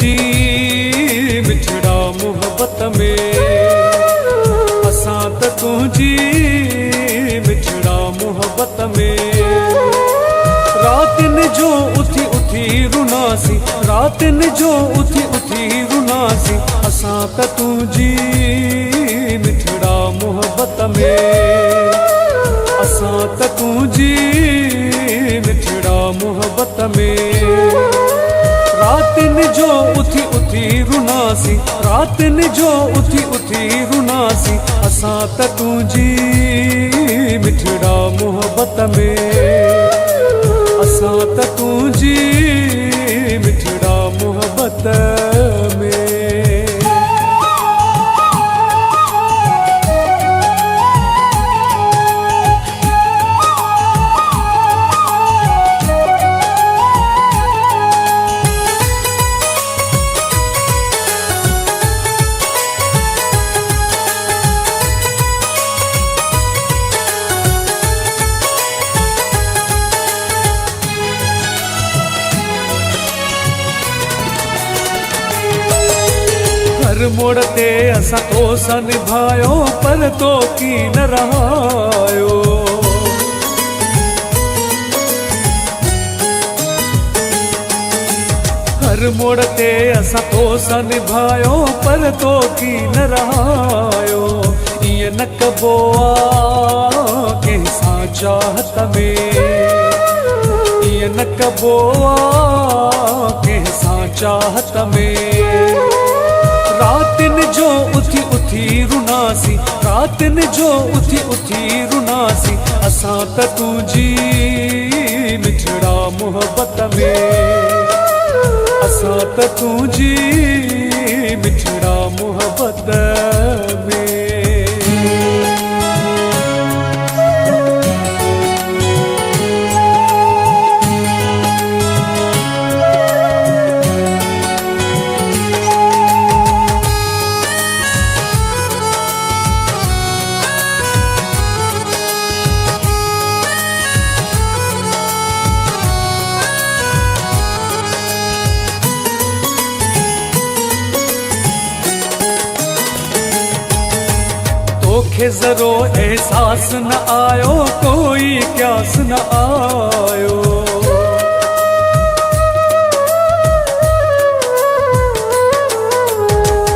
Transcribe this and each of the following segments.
तुझी मिठड़ा मोहब्बत में, असां त तुझी मिठड़ा मोहब्बत में। रातिन जो उथी उथी रुनासी, रातिन जो उथी उथी रुनासी, असां त तुझी मिठड़ा मोहब्बत में, असां त तुझी मिठड़ा मोहब्बत में। रातिन जो उथी उथी रुनासी, रातिन जो उथी उथी रुनासी, असां त तुझी मिठड़ा मोहब्बत में, असां त तुझी मिठड़ा मोहब्बत में। हर मोड़ ते असां तो सा निभायो, पर तो की न रहायो। हर मोड़ ते असां तो सा निभायो, पर तो की न रहायो। ईअं न कबो आ कंहिंसां चाहत में, ईअं न कबो आ कंहिंसां चाहत में। रातिन जो उथी उथी रुनासी, रातिन जो उथी उथी रुनासी, असां त तुझी मिठड़ा मोहब्बत में, असां त तुझी मिठड़ा मोहब्बत में। तोखे ज़रो एहसास न आयो, कोई क्यास न आयो।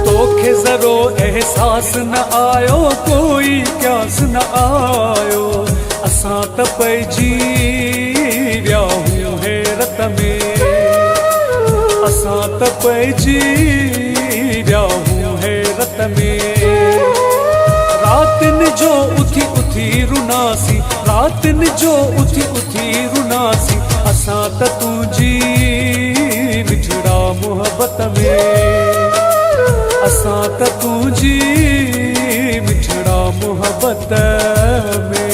तोखे ज़रो एहसास न आयो, कोई क्यास न आयो। असां त पइजी विया आहियूं हैरत में, असां त पइजी विया आहियूं हैरत में। रातिन जो उथी उथी रुनासी, रातिन जो उथी उथी रुनासी, असां त तुझी मिठड़ा मोहब्बत में, असां त तुझी मिठड़ा मोहब्बत में।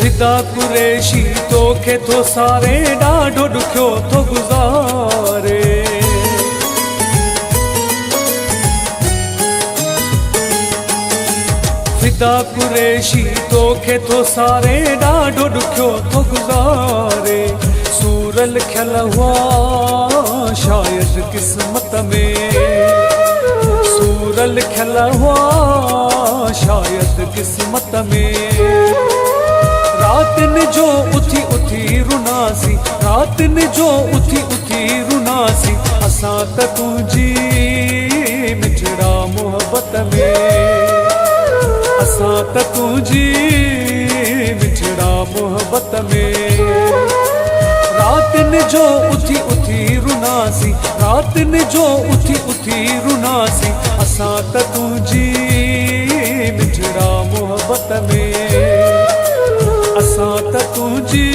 फिदा कुरैशी तोखे तो सारे ॾाढो ॾुखियो थो गुज़ारे। फिदा कुरैशी तोखे तो सारे ॾाढो ॾुखियो थो गुज़ारे। सूर लिखियल हुआ शायदि क़िस्मत में, सूर लिखियल हुआ शायदि क़िस्मत में। रातिन जो उथी उथी रुनासी, रातिन जो उथी उथी रुनासी, असां त तुझी मिठड़ा मोहब्बत में, असां त तुझी मिठड़ा मोहब्बत में। रातिन जो उथी उथी रुनासी, रातिन जो उथी उथी रुनासी, असां त तुझी मिठड़ा मोहब्बत में, असां त तुझी